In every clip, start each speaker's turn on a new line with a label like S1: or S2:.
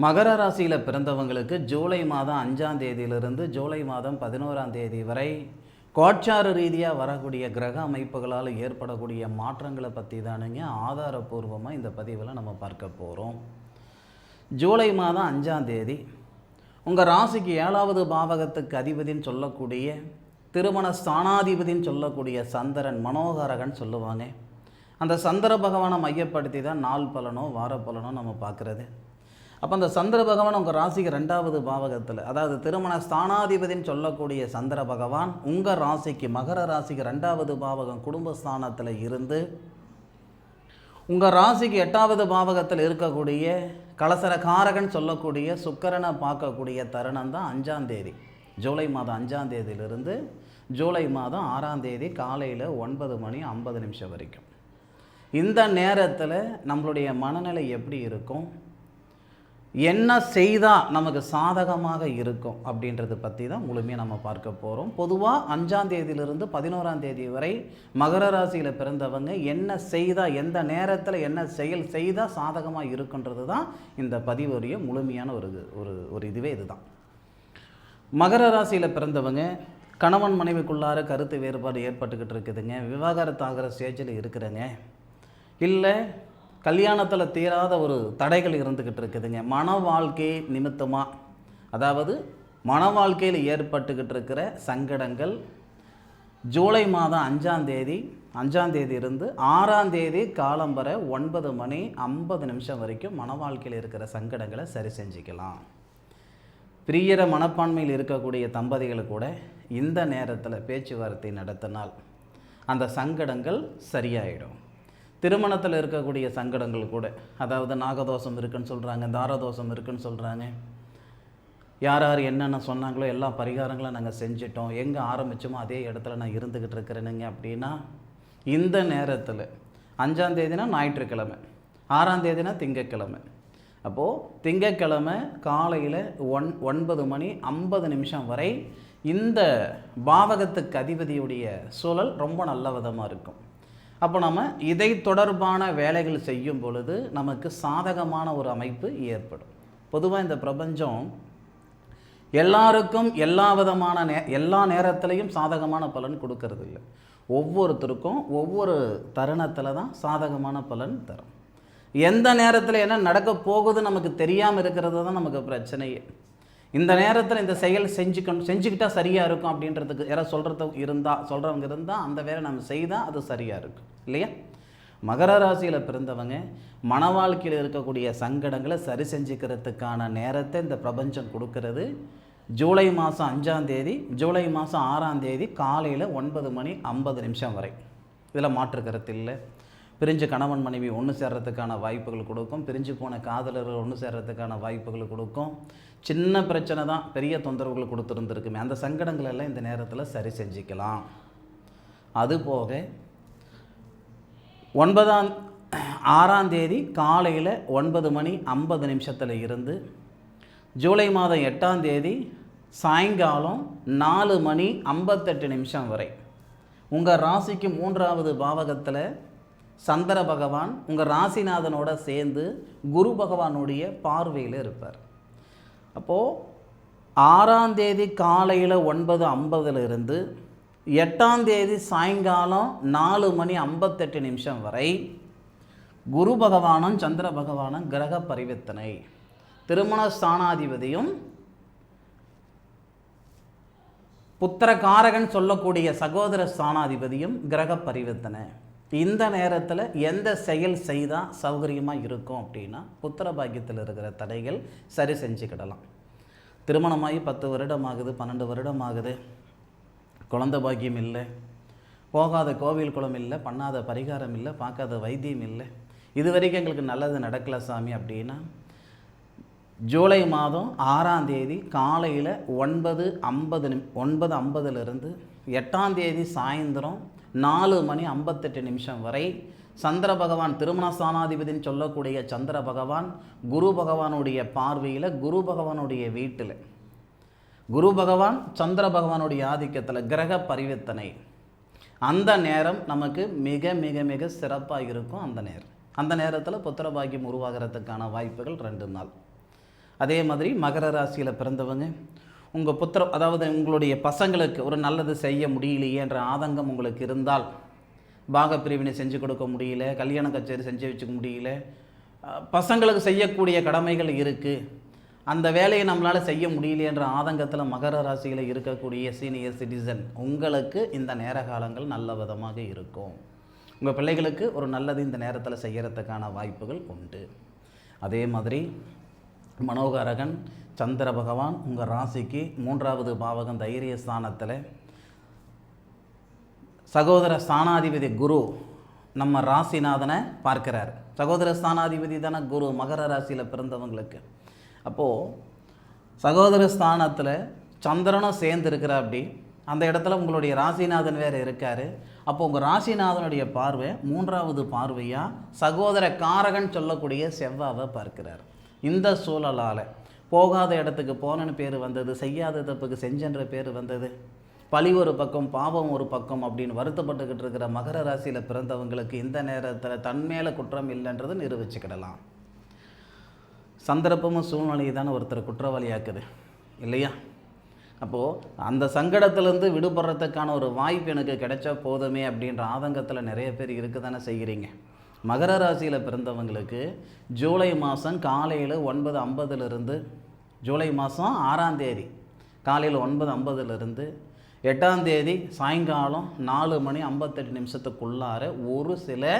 S1: மகர ராசியில் பிறந்தவங்களுக்கு ஜூலை மாதம் 5ஆம் தேதியிலிருந்து ஜூலை மாதம் 11ஆம் தேதி வரை கோட்சார ரீதியாக வரக்கூடிய கிரக அமைப்புகளால் ஏற்படக்கூடிய மாற்றங்களை பற்றி தானுங்க ஆதாரபூர்வமாக இந்த பதிவில் நம்ம பார்க்க போகிறோம். ஜூலை மாதம் 5ஆம் தேதி உங்கள் ராசிக்கு 7வது பாவகத்துக்கு அதிபதின்னு சொல்லக்கூடிய திருமண ஸ்தானாதிபதின்னு சொல்லக்கூடிய சந்திரன் மனோகாரகன் சொல்லுவாங்க. அந்த சந்திர பகவானை மையப்படுத்தி தான் நாள் பலனோ வார பலனோ நம்ம பார்க்குறது. அப்போ அந்த சந்திர பகவான் உங்கள் ராசிக்கு 2வது பாவகத்தில், அதாவது திருமண ஸ்தானாதிபதின்னு சொல்லக்கூடிய சந்திர பகவான் உங்கள் ராசிக்கு மகர ராசிக்கு 2வது பாவகம் குடும்பஸ்தானத்தில் இருந்து உங்கள் ராசிக்கு 8வது பாவகத்தில் இருக்கக்கூடிய கலசர காரகன் சொல்லக்கூடிய சுக்கிரனை பார்க்கக்கூடிய தருணம் தான் 5ஆம் தேதி. ஜூலை மாதம் 5ஆம் தேதியிலிருந்து ஜூலை மாதம் 6ஆம் தேதி காலையில் 9:50 வரைக்கும். இந்த நேரத்தில் நம்மளுடைய மனநிலை எப்படி இருக்கும், என்ன செய்தால் நமக்கு சாதகமாக இருக்கும் அப்படின்றத பற்றி தான் முழுமையாக நம்ம பார்க்க போகிறோம். பொதுவாக 5ஆம் தேதியிலிருந்து 11ஆம் தேதி வரை மகர ராசியில் பிறந்தவங்க என்ன செய்தால், எந்த நேரத்தில் என்ன செயல் செய்தால் சாதகமாக இருக்குன்றது தான் இந்த பதிவுடைய முழுமையான ஒரு இதுவே இதுதான். மகர ராசியில் பிறந்தவங்க கணவன் மனைவிக்குள்ளார கருத்து வேறுபாடு ஏற்பட்டுக்கிட்டு இருக்குதுங்க, விவாகரத்து ஆகிற ஸ்டேஜில் இருக்கிறேங்க, இல்லை கல்யாணத்தில் தீராத ஒரு தடைகள் இருந்துக்கிட்டு இருக்குதுங்க, மன வாழ்க்கை நிமித்தமாக, அதாவது மன வாழ்க்கையில் ஏற்பட்டுக்கிட்டு இருக்கிற சங்கடங்கள் ஜூலை மாதம் 5ஆம் தேதி இருந்து 6ஆம் தேதி காலம்பரை 9:50 வரைக்கும் மன வாழ்க்கையில் இருக்கிற சங்கடங்களை சரி செஞ்சுக்கலாம். பிரியற மனப்பான்மையில் இருக்கக்கூடிய தம்பதிகள் கூட இந்த நேரத்தில் பேச்சுவார்த்தை நடத்தினால் அந்த சங்கடங்கள் சரியாயிடும். திருமணத்தில் இருக்கக்கூடிய சங்கடங்கள் கூட, அதாவது நாகதோஷம் இருக்குன்னு சொல்கிறாங்க, தாரதோஷம் இருக்குன்னு சொல்கிறாங்க, யார் யார் என்னென்ன சொன்னாங்களோ எல்லா பரிகாரங்களும் நாங்கள் செஞ்சிட்டோம், எங்கே ஆரம்பித்தோமோ அதே இடத்துல நான் இருந்துக்கிட்டு இருக்கிறேனுங்க அப்படின்னா இந்த நேரத்தில் 5ஆம் தேதினா ஞாயிற்றுக்கிழமை, 6ஆம் தேதினா திங்கட்கிழமை, அப்போது திங்கட்கிழமை காலையில் 9:50 வரை இந்த பாவகத்துக்கு அதிபதியுடைய சூழல் ரொம்ப நல்ல விதமாக இருக்கும். அப்போ நம்ம இதை தொடர்பான வேலைகள் செய்யும் பொழுது நமக்கு சாதகமான ஒரு அமைப்பு ஏற்படும். பொதுவாக இந்த பிரபஞ்சம் எல்லாருக்கும் எல்லா விதமான எல்லா நேரத்திலையும் சாதகமான பலன் கொடுக்கறது இல்லை. ஒவ்வொருத்தருக்கும் ஒவ்வொரு தருணத்தில் தான் சாதகமான பலன் தரும். எந்த நேரத்தில் என்ன நடக்க போகுது நமக்கு தெரியாமல் இருக்கிறது தான் நமக்கு பிரச்சனையே. இந்த நேரத்தில் இந்த செயல் செஞ்சுக்கிட்டால் சரியாக இருக்கும் அப்படின்றதுக்கு யாராவது சொல்கிறவங்க இருந்தால் அந்த வேலை நம்ம செய்தால் அது சரியாக இருக்கும் இல்லையா? மகர ராசியில் பிறந்தவங்க மன வாழ்க்கையில் இருக்கக்கூடிய சங்கடங்களை சரி செஞ்சுக்கிறதுக்கான நேரத்தை இந்த பிரபஞ்சம் கொடுக்கறது ஜூலை மாதம் 5ஆம் தேதி ஜூலை மாதம் 6ஆம் தேதி காலையில் 9:50 வரை. இதில் மாற்று கருத்து இல்லை. பிரிஞ்சு கணவன் மனைவி ஒன்று சேர்றதுக்கான வாய்ப்புகள் கொடுக்கும், பிரிஞ்சு போன காதலர்கள் ஒன்று சேர்றதுக்கான வாய்ப்புகள் கொடுக்கும். சின்ன பிரச்சனை தான் பெரிய தொந்தரவுகள் கொடுத்துருந்துருக்குமே, அந்த சங்கடங்கள் எல்லாம் இந்த நேரத்தில் சரி செஞ்சுக்கலாம். அதுபோக 6ஆம் தேதி காலையில் 9:50 இருந்து ஜூலை மாதம் 8ஆம் தேதி சாயங்காலம் 4:58 வரை உங்கள் ராசிக்கு 3வது பாவகத்தில் சந்திர பகவான் உங்கள் ராசிநாதனோட சேர்ந்து குரு பகவானுடைய பார்வையில் இருப்பார். அப்போது 6ஆம் தேதி காலையில் 9:50 இருந்து 8ஆம் தேதி சாயங்காலம் 4:58 வரை குரு பகவானும் சந்திர பகவானும் கிரக பரிவர்த்தனை, திருமண ஸ்தானாதிபதியும் புத்திரகாரகன் சொல்லக்கூடிய சகோதர ஸ்தானாதிபதியும் கிரக பரிவர்த்தனை. இந்த நேரத்தில் எந்த செயல் செய்தால் சௌகரியமாக இருக்கும் அப்படின்னா புத்திர பாக்கியத்தில் இருக்கிற தடைகள் சரி செஞ்சுக்கிடலாம். திருமணமாகி 10 வருடம் ஆகுது, 12 வருடம் ஆகுது, குழந்தை பாக்கியம் இல்லை, போகாத கோவில் குளம் இல்லை, பண்ணாத பரிகாரம் இல்லை, பார்க்காத வைத்தியம் இல்லை, இது வரைக்கும் எங்களுக்கு நல்லது நடக்கலை சாமி அப்படின்னா ஜூலை மாதம் 6ஆம் தேதி காலையில் 9:50 இருந்து 8ஆம் தேதி சாயந்தரம் 4:58 வரை சந்திர பகவான் திருமண ஸ்தானாதிபதினு சொல்லக்கூடிய சந்திர பகவான் குரு பகவானுடைய பார்வையில் குரு பகவானுடைய வீட்டில் குரு பகவான் சந்திர பகவானுடைய ஆதிக்கத்தில் கிரக பரிவர்த்தனை. அந்த நேரம் நமக்கு மிக மிக மிக சிறப்பாக இருக்கும். அந்த நேரத்தில் புத்திர பாக்கியம் உருவாகிறதுக்கான வாய்ப்புகள் 2 நாள். அதே மாதிரி மகர ராசியில் பிறந்தவங்க உங்கள் அதாவது உங்களுடைய பசங்களுக்கு ஒரு நல்லது செய்ய முடியலையே என்ற ஆதங்கம் உங்களுக்கு இருந்தால், பாகப்பிரிவினை செஞ்சு கொடுக்க முடியல, கல்யாண கச்சேரி செஞ்சு வச்சுக்க முடியல, பசங்களுக்கு செய்யக்கூடிய கடமைகள் இருக்குது, அந்த வேலையை நம்மளால் செய்ய முடியலையன்ற ஆதங்கத்தில் மகர ராசியில் இருக்கக்கூடிய சீனியர் சிட்டிசன் உங்களுக்கு இந்த நேர காலங்கள் நல்ல விதமாக இருக்கும். உங்கள் பிள்ளைகளுக்கு ஒரு நல்லது இந்த நேரத்தில் செய்கிறதுக்கான வாய்ப்புகள் உண்டு. அதே மாதிரி மனோகாரகன் சந்திர பகவான் உங்கள் ராசிக்கு 3வது பாவகம் தைரிய ஸ்தானத்தில், சகோதர ஸ்தானாதிபதி குரு நம்ம ராசிநாதனை பார்க்கிறார். சகோதர ஸ்தானாதிபதி தானே குரு மகர ராசியில் பிறந்தவங்களுக்கு. அப்போது சகோதர ஸ்தானத்தில் சந்திரனும் சேர்ந்து இருக்கிற அப்படி அந்த இடத்துல உங்களுடைய ராசிநாதன் வேறு இருக்கார். அப்போ உங்கள் ராசிநாதனுடைய பார்வை 3வது பார்வையாக சகோதர காரகன் சொல்லக்கூடிய செவ்வாவை பார்க்கிறார். இந்த சூழலால் போகாத இடத்துக்கு போனன்னு பேர் வந்தது, செய்யாத தப்புக்கு செஞ்சன்ற பேர் வந்தது, பழி ஒரு பக்கம் பாவம் ஒரு பக்கம் அப்படின்னு வருத்தப்பட்டுக்கிட்டு இருக்கிற மகர ராசியில் பிறந்தவங்களுக்கு இந்த நேரத்தில் தன்மேல குற்றம் இல்லைன்றது நிரூபிச்சுக்கிடலாம். சந்தர்ப்பமும் சூழ்நிலையை தானே ஒருத்தர் குற்றவாளியாக்குது இல்லையா? அப்போது அந்த சங்கடத்திலேருந்து விடுபடுறதுக்கான ஒரு வாய்ப்பு எனக்கு கிடைச்சா போதுமே அப்படின்ற ஆதங்கத்தில் நிறைய பேர் இருக்க தானே செய்கிறீங்க. மகர ராசியில் பிறந்தவங்களுக்கு ஜூலை மாதம் காலையில் 9:50 ஜூலை மாதம் 6ஆம் தேதி காலையில் 9:50 8ஆம் தேதி சாயங்காலம் 4:58 ஒரு சில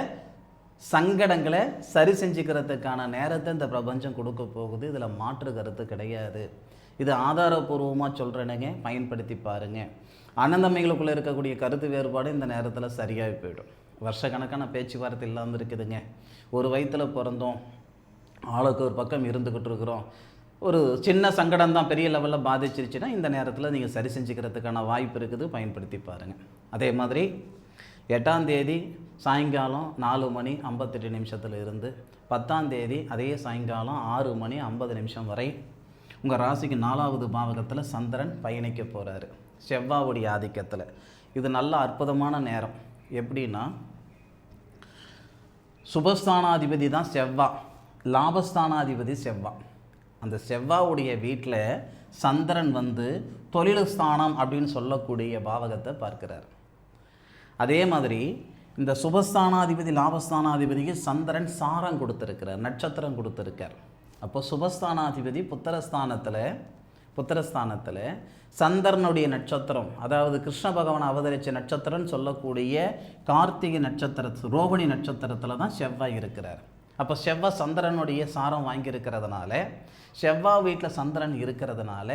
S1: சங்கடங்களை சரி செஞ்சுக்கிறதுக்கான நேரத்தை இந்த பிரபஞ்சம் கொடுக்க போகுது. இதில் மாற்று கருத்து கிடையாது. இது ஆதாரபூர்வமாக சொல்கிறேனுங்க, பயன்படுத்தி பாருங்கள். அண்ணந்தம்மைகளுக்குள்ளே இருக்கக்கூடிய கருத்து வேறுபாடு இந்த நேரத்தில் சரியாகி போயிடும். வருஷக்கணக்கான பேச்சுவார்த்தை இல்லாமல் இருக்குதுங்க. ஒரு வயிற்றில் பிறந்தோம், ஆளுக்கு ஒரு பக்கம் இருந்துக்கிட்டு இருக்கிறோம், ஒரு சின்ன சங்கடம் தான் பெரிய லெவலில் பாதிச்சிருச்சுன்னா இந்த நேரத்தில் நீங்கள் சரி செஞ்சுக்கிறதுக்கான வாய்ப்பு இருக்குது, பயன்படுத்தி பாருங்கள். அதே மாதிரி 8ஆம் தேதி சாயங்காலம் 4:58 இருந்து 10ஆம் தேதி அதே சாயங்காலம் 6:50 வரை உங்கள் ராசிக்கு 4வது பாவகத்தில் சந்திரன் பயணிக்க போகிறாரு செவ்வாவுடைய ஆதிக்கத்தில். இது நல்ல அற்புதமான நேரம். எப்படின்னா, சுபஸ்தானாதிபதி தான் செவ்வா, லாபஸ்தானாதிபதி செவ்வா. அந்த செவ்வாவுடைய வீட்டில் சந்திரன் வந்து தொழில் ஸ்தானம் அப்படின்னு சொல்லக்கூடிய பாவகத்தை பார்க்கிறார். அதே மாதிரி இந்த சுபஸ்தானாதிபதி லாபஸ்தானாதிபதிக்கு சந்திரன் சாரம் கொடுத்துருக்கிறார், நட்சத்திரம் கொடுத்துருக்கார். அப்போ சுபஸ்தானாதிபதி புத்திரஸ்தானத்தில் சந்திரனுடைய நட்சத்திரம், அதாவது கிருஷ்ண பகவான் அவதரித்த நட்சத்திரம்னு சொல்லக்கூடிய கார்த்திகை ரோகிணி நட்சத்திரத்தில் தான் செவ்வாய் இருக்கிறார். அப்போ செவ்வாய் சந்திரனுடைய சாரம் வாங்கியிருக்கிறதுனால, செவ்வாய் வீட்டில் சந்திரன் இருக்கிறதுனால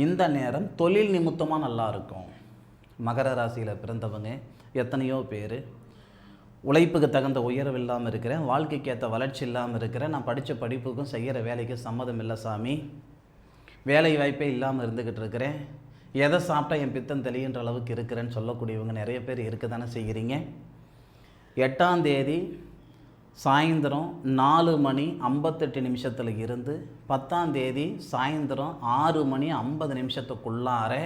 S1: இந்த நேரம் தொழில் நிமித்தமாக நல்லா இருக்கும். மகர ராசியில் பிறந்தவங்க எத்தனையோ பேர் உழைப்புக்கு தகுந்த உயர்வு இல்லாமல் இருக்கிறேன், வாழ்க்கைக்கு ஏற்ற வளர்ச்சி இல்லாமல் இருக்கிறேன், நான் படித்த படிப்புக்கும் செய்கிற வேலைக்கு சம்மதம் இல்லை சாமி, வேலை வாய்ப்பே இல்லாமல் இருந்துக்கிட்டு இருக்கிறேன், எதை சாப்பிட்டா என் பித்தம் தெளிகின்ற அளவுக்கு இருக்கிறேன்னு சொல்லக்கூடியவங்க நிறைய பேர் இருக்க தானே செய்கிறீங்க. 8ஆம் தேதி சாயந்தரம் 4:58 இருந்து 10ஆம் தேதி சாயந்தரம் 6:50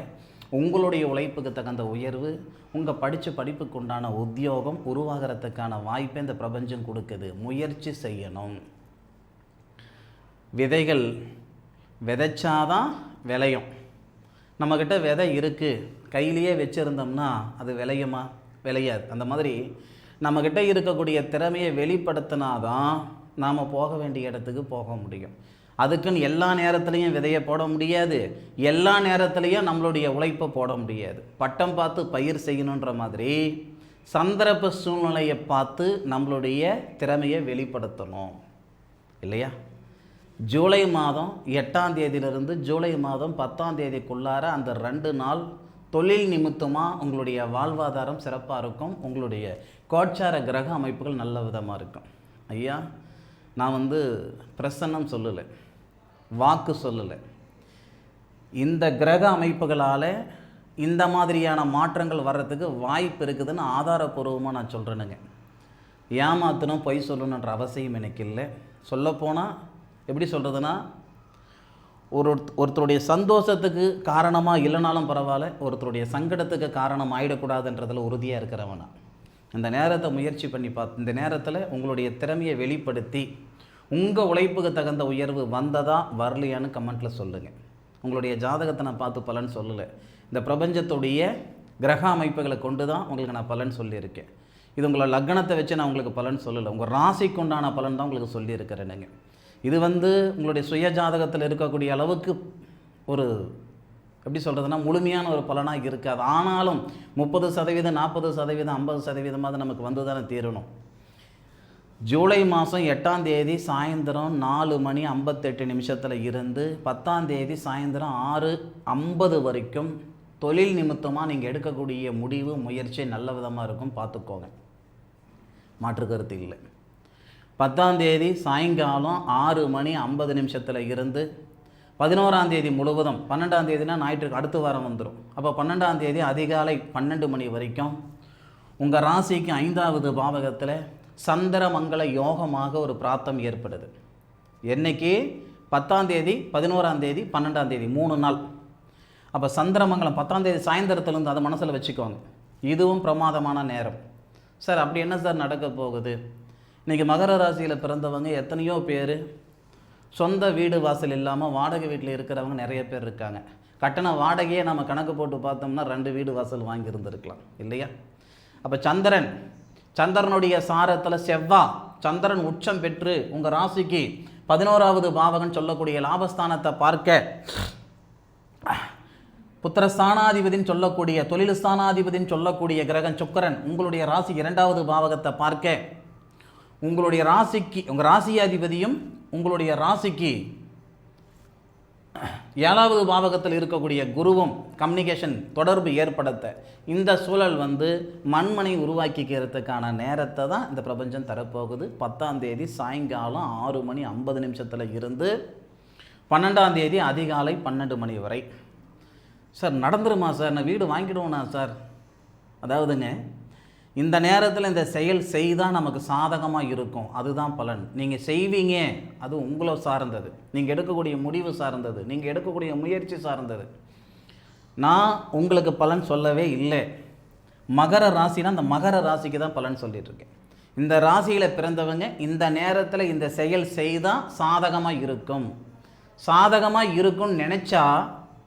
S1: உங்களுடைய உழைப்புக்கு தகுந்த உயர்வு, உங்கள் படித்த படிப்புக்கு உண்டான உத்தியோகம் உருவாகிறதுக்கான வாய்ப்பை இந்த பிரபஞ்சம் கொடுக்குது. முயற்சி செய்யணும். விதைகள் விதைச்சாதான் விளையும். நம்மக்கிட்ட விதை இருக்குது, கையிலேயே வச்சுருந்தோம்னா அது விளையுமா? விளையாது. அந்த மாதிரி நம்மக்கிட்ட இருக்கக்கூடிய திறமையை வெளிப்படுத்தினாதான் நாம் போக வேண்டிய இடத்துக்கு போக முடியும். அதுக்குன்னு எல்லா நேரத்துலையும் விதையை போட முடியாது, எல்லா நேரத்துலையும் நம்மளுடைய உழைப்பை போட முடியாது. பட்டம் பார்த்து பயிர் செய்யணுன்ற மாதிரி சந்தர்ப்ப சூழ்நிலையை பார்த்து நம்மளுடைய திறமையை வெளிப்படுத்தணும் இல்லையா? ஜூலை மாதம் 8ஆம் தேதியிலிருந்து ஜூலை மாதம் 10ஆம் தேதிக்குள்ளார அந்த 2 நாள் தொழில் நிமித்தமாக உங்களுடைய வாழ்வாதாரம் சிறப்பாக இருக்கும். உங்களுடைய கோட்சார கிரக அமைப்புகள் நல்ல விதமாக இருக்கும். ஐயா, நான் பிரசன்னம் சொல்லலை, வாக்கு சொல்லலை. இந்த கிரக அமைப்புகளால் இந்த மாதிரியான மாற்றங்கள் வர்றதுக்கு வாய்ப்பு இருக்குதுன்னு ஆதாரப்பூர்வமாக நான் சொல்கிறேனுங்க. ஏமாத்தணும் பொய் சொல்லணுன்ற அவசியம் எனக்கு இல்லை. சொல்லப்போனால் எப்படி சொல்கிறதுனா, ஒருத்தருடைய சந்தோஷத்துக்கு காரணமாக இல்லைனாலும் பரவாயில்ல, ஒருத்தருடைய சங்கடத்துக்கு காரணம் ஆகிடக்கூடாதுன்றதில் உறுதியாக இருக்கிறவனா இந்த நேரத்தை முயற்சி பண்ணி பார்த்து இந்த நேரத்தில் உங்களுடைய திறமையை வெளிப்படுத்தி உங்கள் உழைப்புக்கு தகுந்த உயர்வு வந்ததா வரலையான்னு கமெண்ட்டில் சொல்லுங்கள். உங்களுடைய ஜாதகத்தை நான் பார்த்து பலன் சொல்லலை, இந்த பிரபஞ்சத்துடைய கிரக அமைப்புகளை கொண்டு தான் உங்களுக்கு நான் பலன் சொல்லியிருக்கேன். இது உங்களை லக்னத்தை வச்சு நான் உங்களுக்கு பலன் சொல்லலை, உங்கள் ராசிக்கு உண்டான பலன் தான் உங்களுக்கு சொல்லியிருக்கிறேனுங்க. இது உங்களுடைய சுய ஜாதகத்தில் இருக்கக்கூடிய அளவுக்கு ஒரு எப்படி சொல்கிறதுனா முழுமையான ஒரு பலனாக இருக்காது. ஆனாலும் 30%, 40%, 50% நமக்கு வந்து தானே தீரணும். ஜூலை மாதம் 8ஆம் தேதி சாயந்தரம் 4:58 இருந்து 10ஆம் தேதி சாயந்தரம் 6:50 வரைக்கும் தொழில் நிமித்தமாக நீங்கள் எடுக்கக்கூடிய முடிவு முயற்சி நல்ல விதமாக இருக்கும், பார்த்துக்கோங்க, மாற்று கருத்து இல்லை. 10ஆம் தேதி சாயங்காலம் 6:50 இருந்து 11ஆம் தேதி முழுவதும், 12ஆம் தேதினா ஞாயிற்றுக்கு அடுத்த வாரம் வந்துடும். அப்போ 12ஆம் தேதி அதிகாலை 12 மணி வரைக்கும் உங்கள் ராசிக்கு 5வது பாவகத்தில் சந்திரமங்கல யோகமாக ஒரு பிராப்தம் ஏற்படுது. என்னைக்கு? 10ஆம் தேதி, 11ஆம் தேதி, 12ஆம் தேதி, 3 நாள். அப்போ சந்திரமங்கலம் 10ஆம் தேதி சாயந்தரத்துலேருந்து அதை மனசில் வச்சுக்கோங்க. இதுவும் பிரமாதமான நேரம். சார் அப்படி என்ன சார் நடக்க போகுது? இன்றைக்கி மகர ராசியில் பிறந்தவங்க எத்தனையோ பேர் சொந்த வீடு வாசல் இல்லாமல் வாடகை வீட்டில் இருக்கிறவங்க நிறைய பேர் இருக்காங்க. கட்டண வாடகையே நம்ம கணக்கு போட்டு பார்த்தோம்னா 2 வீடு வாசல் வாங்கியிருந்துருக்கலாம் இல்லையா? அப்போ சந்திரனுடைய சாரத்தில் செவ்வாய், சந்திரன் உச்சம் பெற்று உங்கள் ராசிக்கு 11வது பாவகன் சொல்லக்கூடிய லாபஸ்தானத்தை பார்க்க, புத்திரஸ்தானாதிபதினு சொல்லக்கூடிய தொழில் ஸ்தானாதிபதினு சொல்லக்கூடிய கிரகன் சுக்கிரன் உங்களுடைய ராசி 2வது பாவகத்தை பார்க்க, உங்களுடைய ராசிக்கு உங்கள் ராசியாதிபதியும் உங்களுடைய ராசிக்கு 7வது பாவகத்தில் இருக்கக்கூடிய குருவும் கம்யூனிகேஷன் தொடர்பு ஏற்படுத்த இந்த சூழல் மண்மனை உருவாக்கிக்கிறதுக்கான நேரத்தை தான் இந்த பிரபஞ்சம் தரப்போகுது. 10ஆம் தேதி சாயங்காலம் 6:50 இருந்து 12ஆம் தேதி அதிகாலை 12 மணி வரை. சார் நடந்துருமா சார்? நான் வீடு வாங்கிடுவோண்ணா சார்? அதாவதுங்க, இந்த நேரத்தில் இந்த செயல் செய்தால் நமக்கு சாதகமாக இருக்கும், அதுதான் பலன். நீங்கள் செய்வீங்க, அது உங்களை சார்ந்தது, நீங்கள் எடுக்கக்கூடிய முடிவு சார்ந்தது, நீங்கள் எடுக்கக்கூடிய முயற்சி சார்ந்தது. நான் உங்களுக்கு பலன் சொல்லவே இல்லை. மகர ராசினா அந்த மகர ராசிக்கு தான் பலன் சொல்லிகிட்ருக்கேன். இந்த ராசியில் பிறந்தவங்க இந்த நேரத்தில் இந்த செயல் செய்தால் சாதகமாக இருக்கும். சாதகமாக இருக்கும்னு நினச்சா,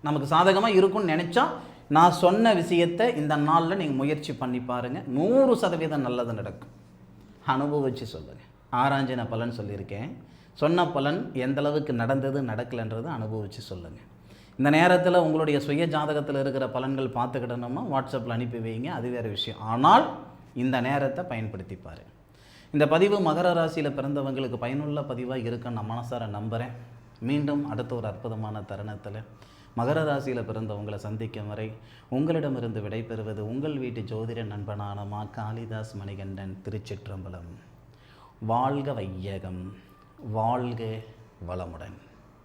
S1: நமக்கு சாதகமாக இருக்கும்னு நினச்சா நான் சொன்ன விஷயத்தை இந்த நாளில் நீங்கள் முயற்சி பண்ணி பாருங்கள், 100% நல்லது நடக்கும். அனுபவிச்சு சொல்லுங்கள். ஆராய்ச்சி நான் பலன் சொல்லியிருக்கேன், சொன்ன பலன் எந்த அளவுக்கு நடந்தது நடக்கலைன்றது அனுபவித்து சொல்லுங்கள். இந்த நேரத்தில் உங்களுடைய சுய ஜாதகத்தில் இருக்கிற பலன்கள் பார்த்துக்கிட்டோம்னா வாட்ஸ்அப்பில் அனுப்பி வைங்க, அது வேறு விஷயம். ஆனால் இந்த நேரத்தை பயன்படுத்திப்பார். இந்த பதிவு மகர ராசியில் பிறந்தவங்களுக்கு பயனுள்ள பதிவாக இருக்குன்னு நான் மனசார நம்புகிறேன். மீண்டும் அடுத்த ஒரு அற்புதமான தருணத்தில் மகர ராசியில் பிறந்தவங்களை சந்திக்கும் வரை உங்களிடமிருந்து விடைபெறுவது உங்கள் வீட்டு ஜோதிட நண்பனான மா காளிதாஸ் மணிகண்டன். திருச்சிற்றம்பலம். வாழ்க வையகம், வாழ்க வளமுடன்.